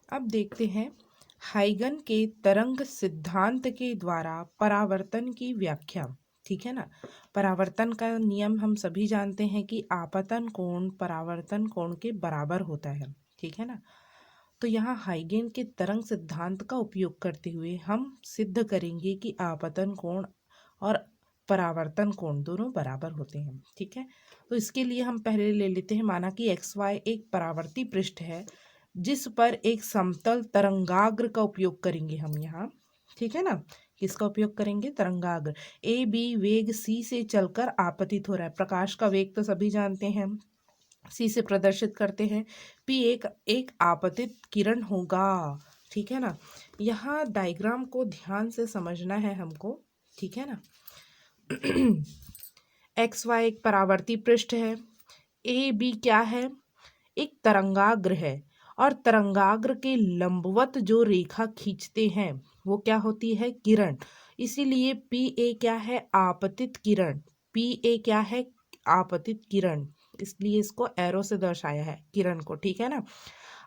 अब देखते हैं हाइगन के तरंग सिद्धांत के द्वारा परावर्तन की व्याख्या। ठीक है ना। परावर्तन का नियम हम सभी जानते हैं कि आपतन कोण परावर्तन कोण के बराबर होता है। ठीक है ना। तो यहाँ हाइगन के तरंग सिद्धांत का उपयोग करते हुए हम सिद्ध करेंगे कि आपतन कोण और परावर्तन कोण दोनों बराबर होते हैं। ठीक है। तो इसके लिए हम पहले ले लेते हैं, माना कि एक्स वाई एक परावर्ती पृष्ठ है जिस पर एक समतल तरंगाग्र का उपयोग करेंगे हम यहाँ। ठीक है ना। किसका उपयोग करेंगे? तरंगाग्र। ए बी वेग सी से चलकर आपतित हो रहा है। प्रकाश का वेग तो सभी जानते हैं, सी से प्रदर्शित करते हैं। पी एक आपतित किरण होगा। ठीक है ना। यहाँ डायग्राम को ध्यान से समझना है हमको। ठीक है ना। एक्स वाई एक परावर्ती पृष्ठ है। ए बी क्या है? एक तरंगाग्र है। और तरंगाग्र के लंबवत जो रेखा खींचते हैं वो क्या होती है? किरण। इसीलिए पी ए क्या है? आपतित किरण। पी ए क्या है? आपतित किरण। इसलिए इसको एरो से दर्शाया है किरण को। ठीक है ना।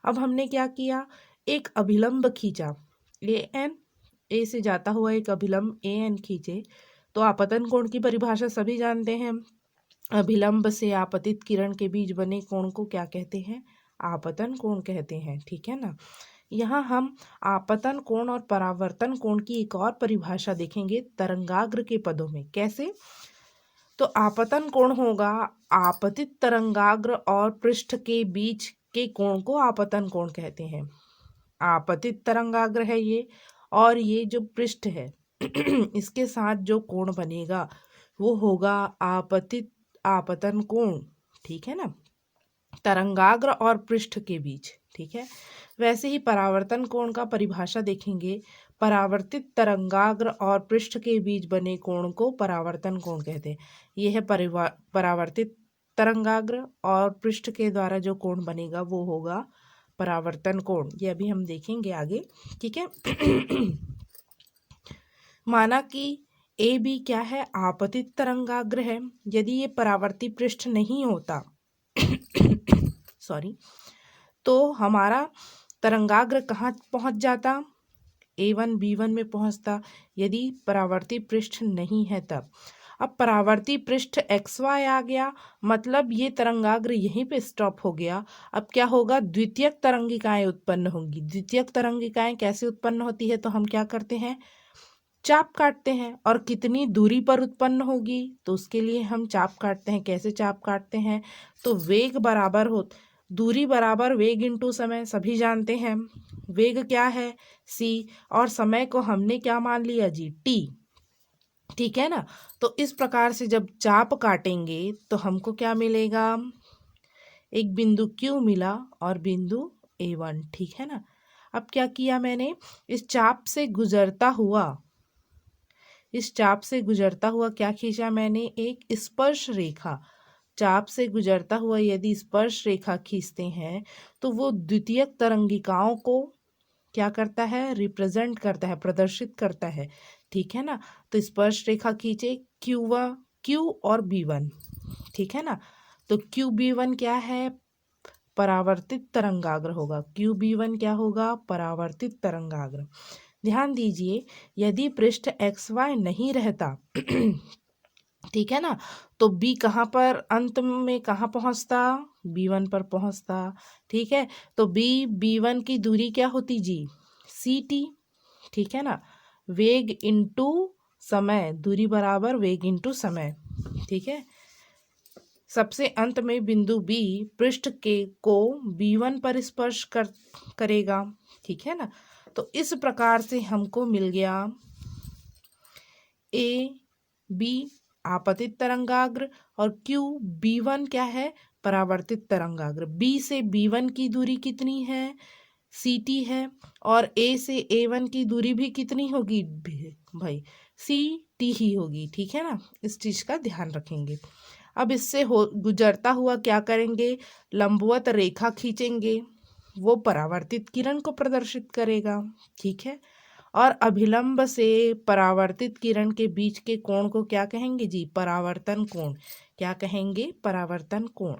अब हमने क्या किया? एक अभिलंब खींचा, ए एन। ए से जाता हुआ एक अभिलंब ए एन खींचे तो आपतन कोण की परिभाषा सभी जानते हैं। अभिलंब से आपतित किरण के बीच बने कोण को क्या कहते हैं? आपतन कोण कहते हैं। ठीक है ना। यहाँ हम आपतन कोण और परावर्तन कोण की एक और परिभाषा देखेंगे तरंगाग्र के पदों में। कैसे? तो आपतन कोण होगा आपतित तरंगाग्र और पृष्ठ के बीच के कोण को आपतन कोण कहते हैं। आपतित तरंगाग्र है ये, और ये जो पृष्ठ है इसके साथ जो कोण बनेगा वो होगा आपतन कोण। ठीक है ना। तरंगाग्र और पृष्ठ के बीच। ठीक है। वैसे ही परावर्तन कोण का परिभाषा देखेंगे। परावर्तित तरंगाग्र और पृष्ठ के बीच बने कोण को परावर्तन कोण कहते हैं। यह है परावर्तित तरंगाग्र और पृष्ठ के द्वारा जो कोण बनेगा वो होगा परावर्तन कोण। ये अभी हम देखेंगे आगे। ठीक है। माना कि ए बी क्या है? आपतित तरंगाग्र है। यदि ये परावर्ती पृष्ठ नहीं होता सॉरी, तो हमारा तरंगाग्र कहाँ पहुंच जाता? A1 B1 में पहुंचता, यदि परावर्ती पृष्ठ नहीं है तब। अब परावर्ती पृष्ठ XY आ गया, मतलब ये तरंगाग्र यहीं पे स्टॉप हो गया। अब क्या होगा? द्वितीयक तरंगिकाएं उत्पन्न होंगी। द्वितीयक तरंगिकाएं कैसे उत्पन्न होती है? तो हम क्या करते हैं? चाप काटते हैं। और कितनी दूरी पर उत्पन्न होगी? तो उसके लिए हम चाप काटते हैं। कैसे चाप काटते हैं? तो वेग बराबर हो, दूरी बराबर वेग इंटू समय, सभी जानते हैं। वेग क्या है? c। और समय को हमने क्या मान लिया जी? t। ठीक है ना। तो इस प्रकार से जब चाप काटेंगे तो हमको क्या मिलेगा? एक बिंदु Q मिला और बिंदु A1। ठीक है ना। अब क्या किया मैंने? इस चाप से गुजरता हुआ क्या खींचा मैंने? एक स्पर्श रेखा। चाप से गुजरता हुआ यदि स्पर्श रेखा खींचते हैं तो वो द्वितीयक तरंगिकाओं को क्या करता है? रिप्रेजेंट करता है, प्रदर्शित करता है। ठीक है ना। तो स्पर्श रेखा खींचे Q और B1। ठीक है ना। तो QB1 क्या है? परावर्तित तरंगाग्र होगा। QB1 क्या होगा? परावर्तित तरंगाग्र। ध्यान दीजिए, यदि पृष्ठ XY नहीं रहता ठीक है ना, तो B कहाँ पर अंत में कहाँ पहुँचता? B1 पर पहुँचता। ठीक है। तो B1 की दूरी क्या होती जी? CT। ठीक है ना। वेग इंटू समय, दूरी बराबर वेग इंटू समय। ठीक है। सबसे अंत में बिंदु B पृष्ठ के को B1 पर स्पर्श करेगा। ठीक है ना। तो इस प्रकार से हमको मिल गया AB आपतित तरंगाग्र और QB1 क्या है? परावर्तित तरंगाग्र। B से B1 की दूरी कितनी है? CT है। और A से A1 की दूरी भी कितनी होगी भाई? CT ही होगी। ठीक है ना। इस चीज का ध्यान रखेंगे। अब इससे गुजरता हुआ क्या करेंगे? लंबवत रेखा खींचेंगे, वो परावर्तित किरण को प्रदर्शित करेगा। ठीक है। और अभिलंब से परावर्तित किरण के बीच के कोण को क्या कहेंगे जी? परावर्तन कोण। क्या कहेंगे? परावर्तन कोण।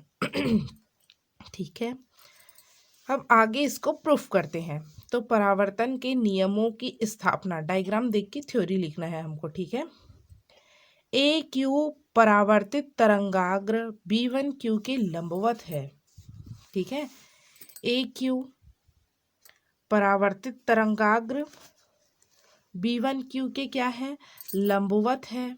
ठीक है। अब आगे इसको प्रूफ करते हैं। तो परावर्तन के नियमों की स्थापना, डायग्राम देख के थ्योरी लिखना है हमको, ठीक है। ए क्यू परावर्तित तरंगाग्र B1 क्यू के लंबवत है, ठीक है। ए क्यू परावर्तित तरंगाग्र B1 क्यू के क्या है, लंबवत है।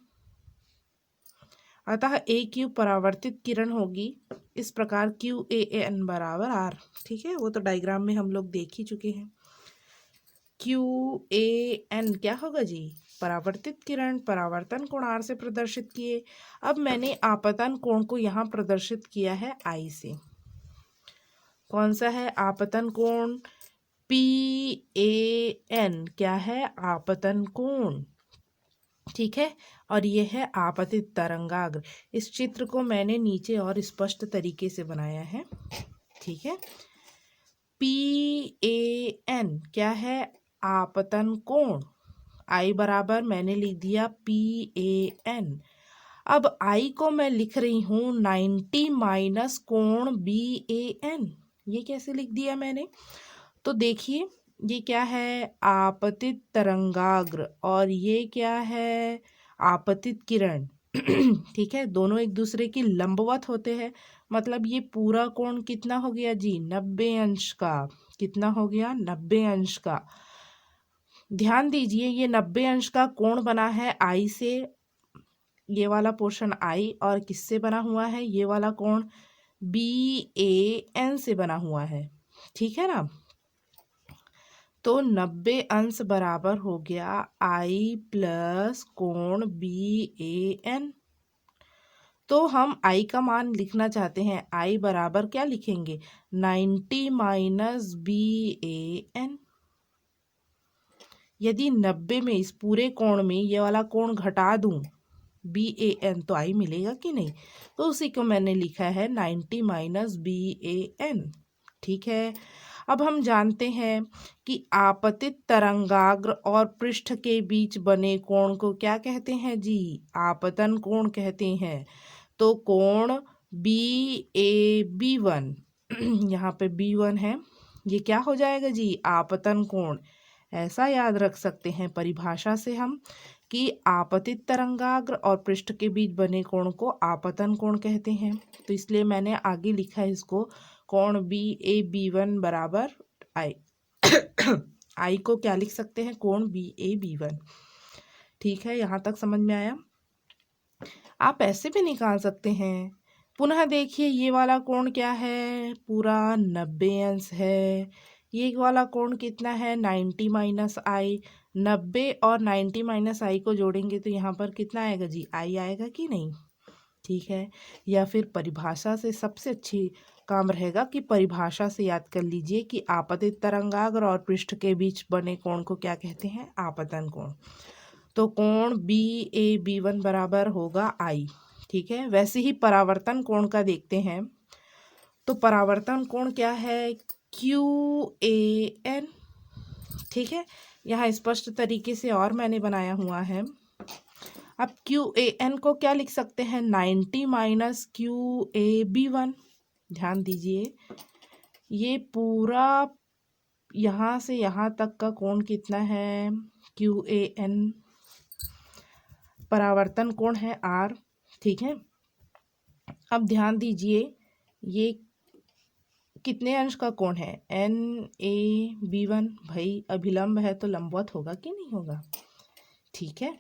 अतः ए क्यू परावर्तित किरण होगी इस प्रकार QAN बराबर R, ठीक है। वो तो डायग्राम में हम लोग देख ही चुके हैं। QAN क्या होगा जी, परावर्तित किरण, परावर्तन कोण R से प्रदर्शित किए। अब मैंने आपतन कोण को यहाँ प्रदर्शित किया है I से। कौन सा है आपतन कोण, PAN क्या है, आपतन कोण, ठीक है। और ये है आपतित तरंगाग्र। इस चित्र को मैंने नीचे और स्पष्ट तरीके से बनाया है, ठीक है। PAN क्या है, आपतन कोण। I बराबर मैंने लिख दिया PAN। अब I को मैं लिख रही हूँ 90 माइनस कोण BAN। ये कैसे लिख दिया मैंने, तो देखिए ये क्या है, आपतित तरंगाग्र, और ये क्या है, आपतित किरण ठीक है। दोनों एक दूसरे के लंबवत होते हैं, मतलब ये पूरा कोण कितना हो गया जी, 90 अंश का। कितना हो गया, 90 अंश का। ध्यान दीजिए ये 90 अंश का कोण बना है I से, ये वाला पोर्शन I, और किससे बना हुआ है, ये वाला कोण BAN से बना हुआ है, ठीक है ना। तो 90 अंश बराबर हो गया I प्लस कोण BAN। तो हम I का मान लिखना चाहते हैं, I बराबर क्या लिखेंगे, 90 माइनस BAN। यदि 90 में इस पूरे कोण में ये वाला कोण घटा दूं BAN तो I मिलेगा कि नहीं, तो उसी को मैंने लिखा है 90 माइनस BAN, ठीक है। अब हम जानते हैं कि आपतित तरंगाग्र और पृष्ठ के बीच बने कोण को क्या कहते हैं जी, आपतन कोण कहते हैं। तो कोण BAB1 यहाँ पे B1 है, ये क्या हो जाएगा जी, आपतन कोण। ऐसा याद रख सकते हैं परिभाषा से हम कि आपतित तरंगाग्र और पृष्ठ के बीच बने कोण को आपतन कोण कहते हैं। तो इसलिए मैंने आगे लिखा है इसको, कोण BAB1 बराबर I I को क्या लिख सकते हैं, कोण BAB1, ठीक है। यहाँ तक समझ में आया। आप ऐसे भी निकाल सकते हैं। पुनः देखिए ये वाला कोण क्या है, पूरा 90 अंश है। ये वाला कोण कितना है, 90 माइनस I। 90 और 90 माइनस I को जोड़ेंगे तो यहाँ पर कितना आएगा जी, I आएगा कि नहीं, ठीक है। या फिर परिभाषा से सबसे अच्छी काम रहेगा कि परिभाषा से याद कर लीजिए कि आपतित तरंगाग्र और पृष्ठ के बीच बने कोण को क्या कहते हैं, आपतन कोण। तो कोण BAB1 बराबर होगा I, ठीक है। वैसे ही परावर्तन कोण का देखते हैं। तो परावर्तन कोण क्या है, QAN, ठीक है। यहाँ स्पष्ट तरीके से और मैंने बनाया हुआ है। अब QAN को क्या लिख सकते हैं, 90 माइनस QAB1। ध्यान दीजिए ये पूरा यहाँ से यहाँ तक का कोण कितना है, QAN, परावर्तन कोण है R, ठीक है। अब ध्यान दीजिए ये कितने अंश का कोण है, NAB1। भाई अभिलंब है तो लंबवत होगा कि नहीं होगा, ठीक है।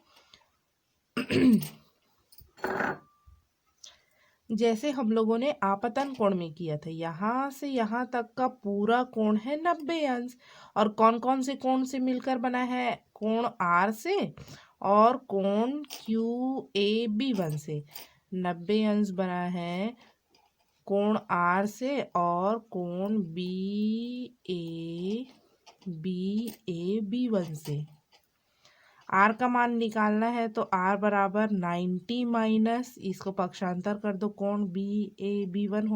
जैसे हम लोगों ने आपतन कोण में किया था, यहाँ से यहाँ तक का पूरा कोण है 90 अंश। और कौन कौन से कोण से मिलकर बना है, कोण R से और कोण QAB1 से। 90 अंश बना है कोण R से और कोण BAB1 से। R का मान निकालना है तो R बराबर 90 माइनस, इसको पक्षांतर कर दो, कोण BAB1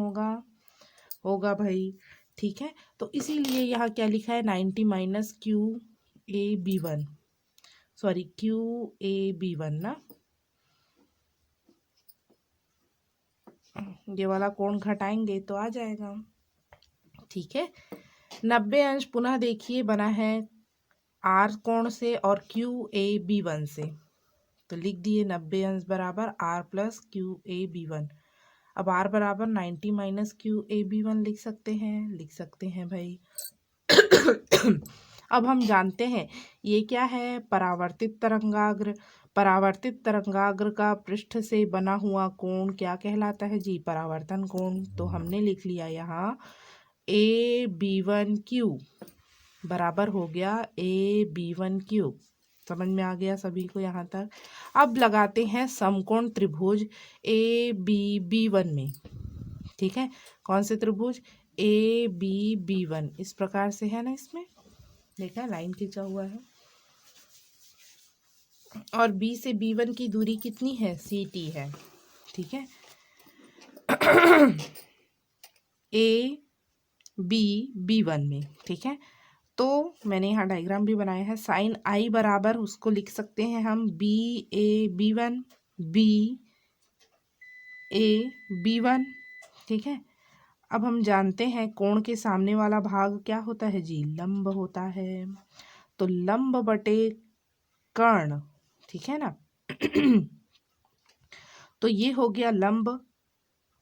होगा भाई, ठीक है। तो इसीलिए यहाँ क्या लिखा है, 90 माइनस QAB1, सॉरी QAB1 ना, ये वाला कोण घटाएंगे तो आ जाएगा, ठीक है। 90 अंश पुनः देखिए बना है आर कोण से और क्यू ए बी वन से, तो लिख दिए 90 अंश बराबर R plus Q A B one. अब आर बराबर 90 minus Q A B one लिख सकते हैं भाई। अब हम जानते हैं ये क्या है, परावर्तित तरंगाग्र। परावर्तित तरंगाग्र का पृष्ठ से बना हुआ कोण क्या कहलाता है जी, परावर्तन कोण। तो हमने लिख लिया यहाँ ए बी वन क्यू बराबर हो गया ए बी वन क्यू। समझ में आ गया सभी को यहाँ तक। अब लगाते हैं समकोण त्रिभुज ए बी बी वन में, ठीक है। कौन से त्रिभुज, ए बी बी वन, इस प्रकार से है ना, इसमें देखा लाइन खींचा हुआ है। और बी से बी वन की दूरी कितनी है, सी टी है, ठीक है। ए बी बी वन में, ठीक है। तो मैंने यहाँ डायग्राम भी बनाया है। साइन आई बराबर उसको लिख सकते हैं हम B A B one, B A B one, ठीक है। अब हम जानते हैं कोण के सामने वाला भाग क्या होता है जी, लंब होता है। तो लंब बटे कर्ण, ठीक है ना। तो ये हो गया लंब,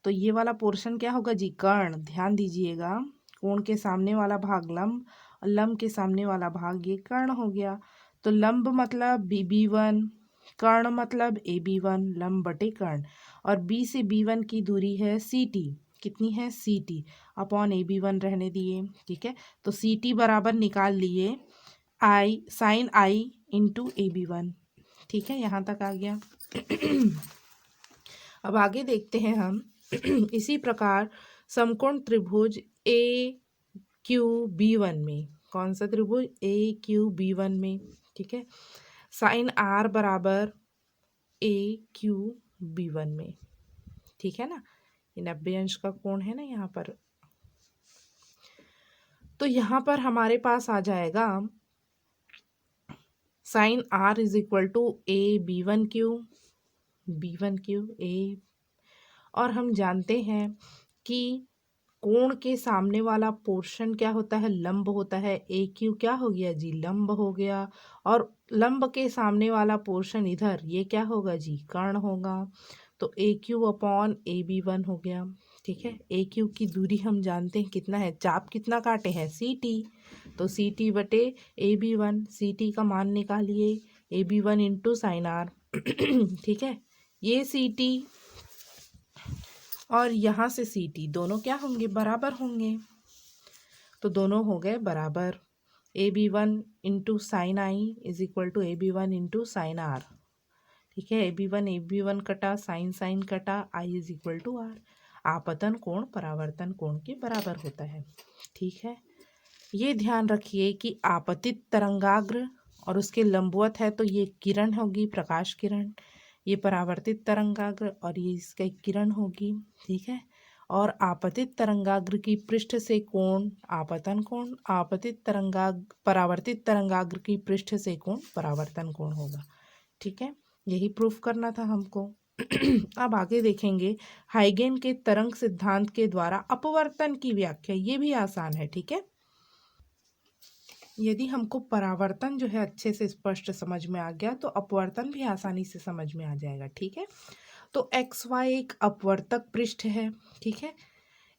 तो ये वाला पोर्शन क्या होगा जी, कर्ण। ध्यान दीजिएगा, कोण के सामने वाला भाग लंब और लंब के सामने वाला भाग ये कर्ण हो गया। तो लंब मतलब बी बी वन, कर्ण मतलब ए बी वन, लंब बटे कर्ण। और बी से बी वन की दूरी है सी टी, कितनी है, C T upon A B one रहने दिए, ठीक है। तो सी टी बराबर निकाल लिए I sine I into A B one, ठीक है। यहाँ तक आ गया। अब आगे देखते हैं हम। इसी प्रकार समकोण त्रिभुज ए क्यू बी वन में, कौन सा त्रिभुज, ए क्यू बी वन में, ठीक है। साइन आर बराबर ए क्यू बी वन में, ठीक है ना। ये 90 अंश का कोण है ना यहाँ पर। तो यहाँ पर हमारे पास आ जाएगा sine R is equal to A B one Q A. और हम जानते हैं कि कोण के सामने वाला पोर्शन क्या होता है, लंब होता है। ए क्यू क्या हो गया जी, लंब हो गया। और लंब के सामने वाला पोर्शन इधर, ये क्या होगा जी, कर्ण होगा। तो A Q upon A B one हो गया, ठीक है। ए क्यू की दूरी हम जानते हैं कितना है, चाप कितना काटे हैं, सी टी। तो सी टी बटे A B one, C T का मान निकालिए, A B one into sine R, ठीक है। ये सी टी और यहाँ से सी टी दोनों क्या होंगे, बराबर होंगे। तो दोनों हो गए बराबर। A B one into sine I is equal to A B one into sine R, ठीक है। ए बी वन कटा, साइन साइन कटा, I is equal to R. आपतन कोण परावर्तन कोण के बराबर होता है, ठीक है। ये ध्यान रखिए कि आपतित तरंगाग्र और उसके लंबवत है तो ये किरण होगी, प्रकाश किरण। ये परावर्तित तरंगाग्र और ये इसका किरण होगी, ठीक है। और आपतित तरंगाग्र की पृष्ठ से कोण आपतन कोण, परावर्तित तरंगाग्र की पृष्ठ से कोण परावर्तन कोण होगा, ठीक है। यही प्रूफ करना था हमको। अब आगे देखेंगे हाइगेन के तरंग सिद्धांत के द्वारा अपवर्तन की व्याख्या। ये भी आसान है, ठीक है। यदि हमको परावर्तन जो है अच्छे से स्पष्ट समझ में आ गया तो अपवर्तन भी आसानी से समझ में आ जाएगा, ठीक है। तो एक्स वाई एक अपवर्तक पृष्ठ है, ठीक है।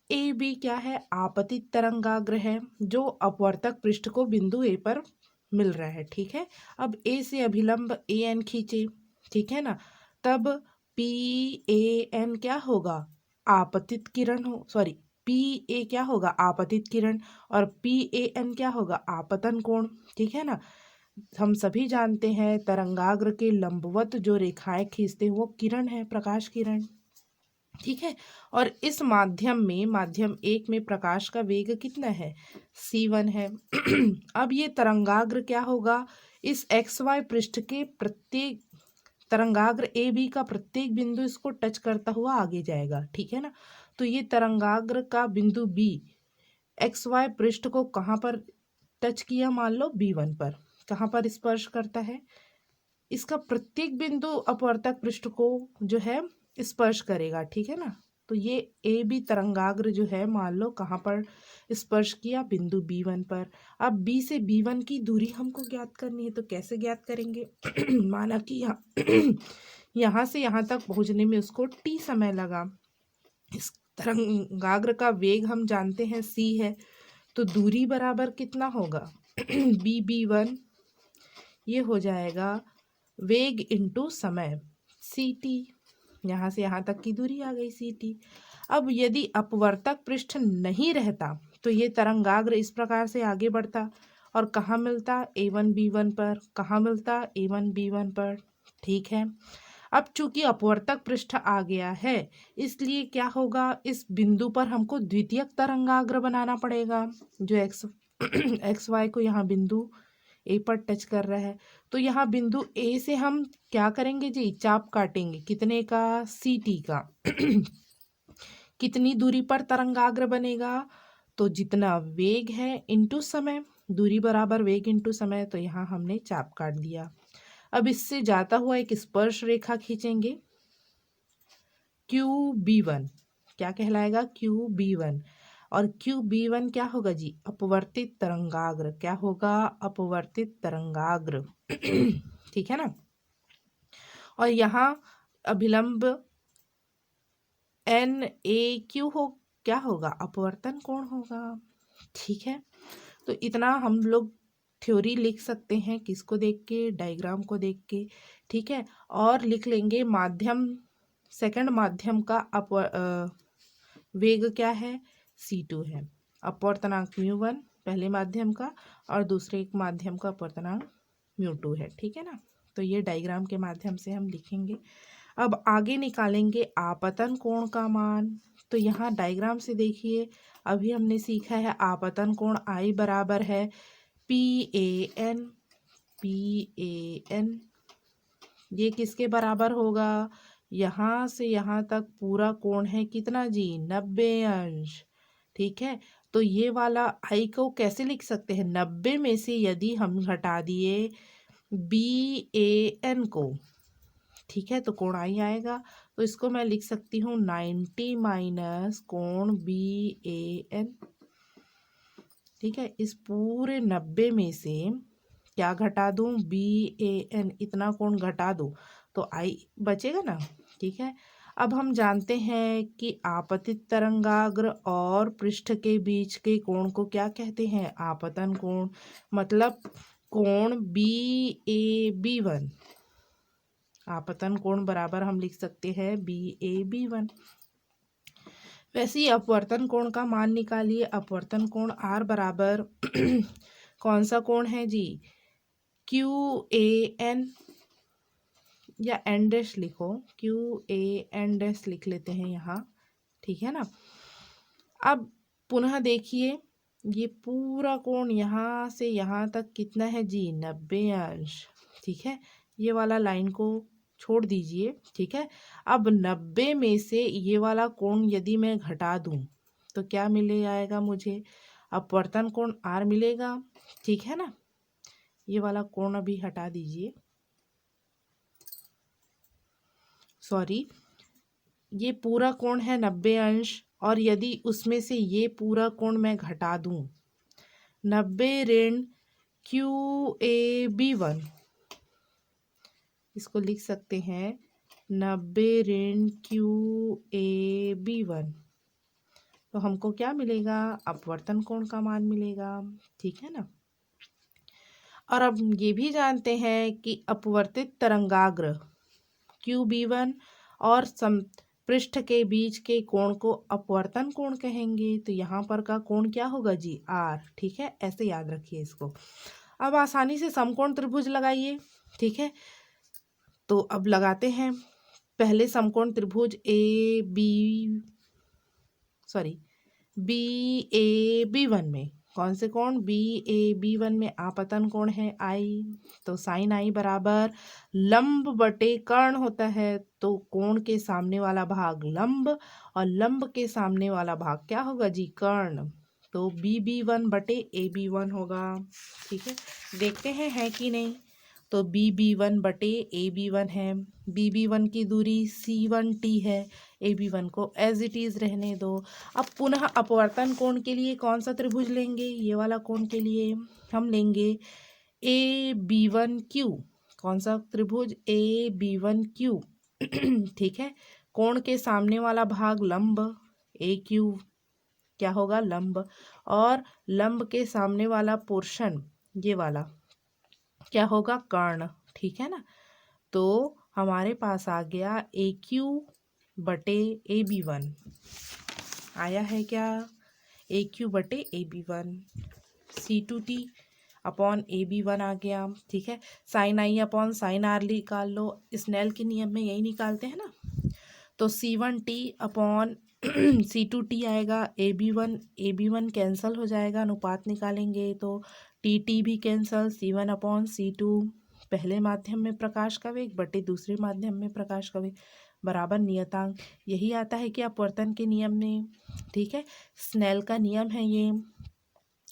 ए बी क्या है, आपतित तरंगाग्र है जो अपवर्तक पृष्ठ को बिंदु ए पर मिल रहा है, ठीक है। अब ए से अभिलंब ए एन खींचे, ठीक है ना। तब पी ए एन क्या होगा, आपतित किरण हो, सॉरी पी ए क्या होगा, आपतित किरण। और पी ए एन क्या होगा, आपतन कोण, ठीक है ना। हम सभी जानते हैं तरंगाग्र के लंबवत जो रेखाएं खींचते हैं वो किरण है, प्रकाश किरण, ठीक है। और इस माध्यम एक में प्रकाश का वेग कितना है, c1 है। अब ये तरंगाग्र क्या होगा, इस xy पृष्ठ के प्रत्येक तरंगाग्र ए बी का प्रत्येक बिंदु इसको टच करता हुआ आगे जाएगा, ठीक है ना। तो ये तरंगाग्र का बिंदु बी XY पृष्ठ को कहाँ पर टच किया, मान लो B1 पर, कहाँ पर स्पर्श करता है, इसका प्रत्येक बिंदु अपवर्तक पृष्ठ को जो है स्पर्श करेगा, ठीक है ना। तो ये ए बी तरंगाग्र जो है मान लो कहाँ पर स्पर्श किया, बिंदु B1 पर। अब B से B1 की दूरी हमको ज्ञात करनी है, तो कैसे ज्ञात करेंगे? माना कि यहाँ से यहाँ तक पहुँचने में उसको t समय लगा। इस तरंगाग्र का वेग हम जानते हैं c है, तो दूरी बराबर कितना होगा? B1 ये हो जाएगा वेग इंटू समय ct। यहाँ से यहाँ तक की दूरी आ गई ct। अब यदि अपवर्तक पृष्ठ नहीं रहता तो ये तरंगाग्र इस प्रकार से आगे बढ़ता और कहाँ मिलता? A1 B1 पर। कहाँ मिलता? A1 B1 पर। ठीक है, अब चूंकि अपवर्तक पृष्ठ आ गया है, इसलिए क्या होगा? इस बिंदु पर हमको द्वितीयक तरंगाग्र बनाना पड़ेगा, जो एक्स वाई को यहाँ बिंदु ए पर टच कर रहा है। तो यहाँ बिंदु ए से हम क्या करेंगे जी? चाप काटेंगे। कितने का? ct का। कितनी दूरी पर तरंगाग्र बनेगा? तो जितना वेग है इंटू समय, दूरी बराबर वेग इंटू समय, तो यहाँ हमने चाप काट दिया। अब इससे जाता हुआ एक स्पर्श रेखा खींचेंगे QB1। क्या कहलाएगा? QB1। और QB1 क्या होगा जी? अपवर्तित तरंगाग्र। क्या होगा? अपवर्तित तरंगाग्र। ठीक है ना। और यहाँ अभिलंब NAQ हो, क्या होगा? अपवर्तन कोण होगा। ठीक है, तो इतना हम लोग थ्योरी लिख सकते हैं, किसको देख के? डायग्राम को देख के। ठीक है, और लिख लेंगे माध्यम, सेकंड माध्यम का वेग क्या है? c2 है। अपवर्तनांक μ1 पहले माध्यम का और दूसरे एक माध्यम का अपवर्तनांक μ2 है। ठीक है ना, तो ये डायग्राम के माध्यम से हम लिखेंगे। अब आगे निकालेंगे आपतन कोण का मान। तो यहाँ डायग्राम से देखिए, अभी हमने सीखा है आपतन कोण I बराबर है PAN। PAN ये किसके बराबर होगा? यहाँ से यहाँ तक पूरा कोण है कितना जी? 90 अंश। ठीक है, तो ये वाला I को कैसे लिख सकते हैं? 90 में से यदि हम घटा दिए BAN को, ठीक है, तो कोण I आएगा। तो इसको मैं लिख सकती हूँ 90 माइनस कोण BAN। ठीक है, इस पूरे 90 में से क्या घटा दूँ? BAN, इतना कोण घटा दूँ तो I बचेगा ना। ठीक है, अब हम जानते हैं कि आपतित तरंगाग्र और पृष्ठ के बीच के कोण को क्या कहते हैं? आपतन कोण। मतलब कोण BAB1, आपतन कोण बराबर हम लिख सकते हैं BAB1। वैसे ही अपवर्तन कोण का मान निकालिए। अपवर्तन कोण R बराबर कौन सा कोण है जी? QAN या एन डैश लिखो, QAN डैश लिख लेते हैं यहाँ। ठीक है ना। अब पुनः देखिए, ये पूरा कोण यहाँ से यहाँ तक कितना है जी? 90 अंश। ठीक है, ये वाला लाइन को छोड़ दीजिए। ठीक है, अब 90 में से ये वाला कोण यदि मैं घटा दूं तो क्या मिले आएगा मुझे? अपवर्तन कोण R मिलेगा। ठीक है ना, ये वाला कोण अभी हटा दीजिए, सॉरी, ये पूरा कोण है 90 अंश, और यदि उसमें से ये पूरा कोण मैं घटा दूं 90 ऋण QAB1, इसको लिख सकते हैं 90 ऋण QAB1, तो हमको क्या मिलेगा? अपवर्तन कोण का मान मिलेगा। ठीक है ना। और अब ये भी जानते हैं कि अपवर्तित तरंगाग्र QB1 और पृष्ठ के बीच के कोण को अपवर्तन कोण कहेंगे। तो यहाँ पर का कोण क्या होगा जी? R। ठीक है, ऐसे याद रखिए इसको। अब आसानी से समकोण त्रिभुज लगाइए। ठीक है, तो अब लगाते हैं। पहले समकोण त्रिभुज BAB1 में कौन से कोण? BAB1 में आपतन कोण है I, तो साइन I बराबर लंब बटे कर्ण होता है। तो कोण के सामने वाला भाग लंब और लंब के सामने वाला भाग क्या होगा जी? कर्ण। तो BB1 बटे AB1 होगा। ठीक है, देखते हैं है कि नहीं। तो BB1 बटे AB1 है। BB1 की दूरी C1T है। AB1 को एज इट इज़ रहने दो। अब पुनः अपवर्तन कोण के लिए कौन सा त्रिभुज लेंगे? ये वाला कोण के लिए हम लेंगे AB1Q। कौन सा त्रिभुज? AB1Q। ठीक है। कोण के सामने वाला भाग लंब AQ क्या होगा? लंब। और लंब के सामने वाला पोर्शन ये वाला क्या होगा? कर्ण। ठीक है ना। तो हमारे पास आ गया AQ बटे AB1 आया है क्या? AQ बटे AB1 C2T अपॉन AB1 आ गया। ठीक है। Sine I upon sine R निकाल लो, स्नेल के नियम में यही निकालते हैं ना। तो C1T अपॉन C2T आएगा। AB1 कैंसल हो जाएगा, अनुपात निकालेंगे तो TT भी कैंसल। C1 अपॉन C2 पहले माध्यम में प्रकाश का वेग बटे दूसरे माध्यम में प्रकाश का वेग बराबर नियतांक। यही आता है कि अपवर्तन के नियम में। ठीक है। स्नेल का नियम है ये।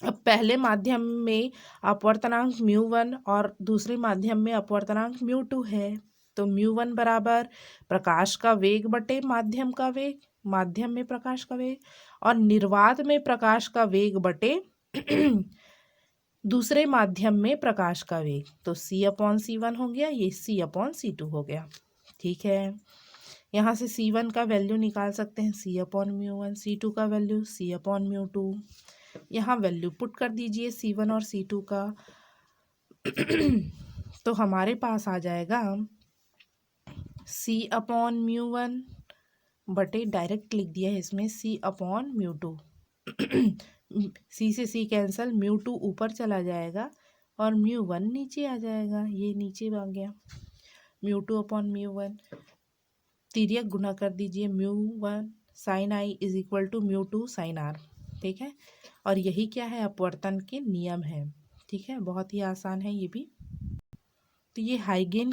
अब पहले माध्यम में अपवर्तनांक μ1 और दूसरे माध्यम में अपवर्तनांक μ2 है। तो μ1 बराबर प्रकाश का वेग बटे माध्यम का वेग, माध्यम में प्रकाश का वेग, और निर्वात में प्रकाश का वेग बटे दूसरे माध्यम में प्रकाश का वेग। तो C/C1 हो गया, ये C/C2 हो गया। ठीक है। यहाँ से C1 का वैल्यू निकाल सकते हैं C/μ1, C2 का वैल्यू C/μ2। यहाँ वैल्यू पुट कर दीजिए C1 और C2 का। तो हमारे पास आ जाएगा C/μ1 बटे, डायरेक्ट लिख दिया है इसमें, C/μ2। C से C कैंसल, μ2 ऊपर चला जाएगा और μ1 नीचे आ जाएगा। ये नीचे आ गया μ2/μ1। तिर्यक गुना कर दीजिए μ1 sine I is equal to μ2 sine R. ठीक है। और यही क्या है? अपवर्तन के नियम है। ठीक है। बहुत ही आसान है ये भी। तो ये हाइगेन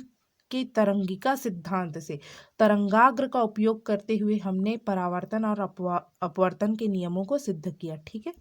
के तरंगिका सिद्धांत से तरंगाग्र का उपयोग करते हुए हमने परावर्तन और अपवर्तन के नियमों को सिद्ध किया। ठीक है।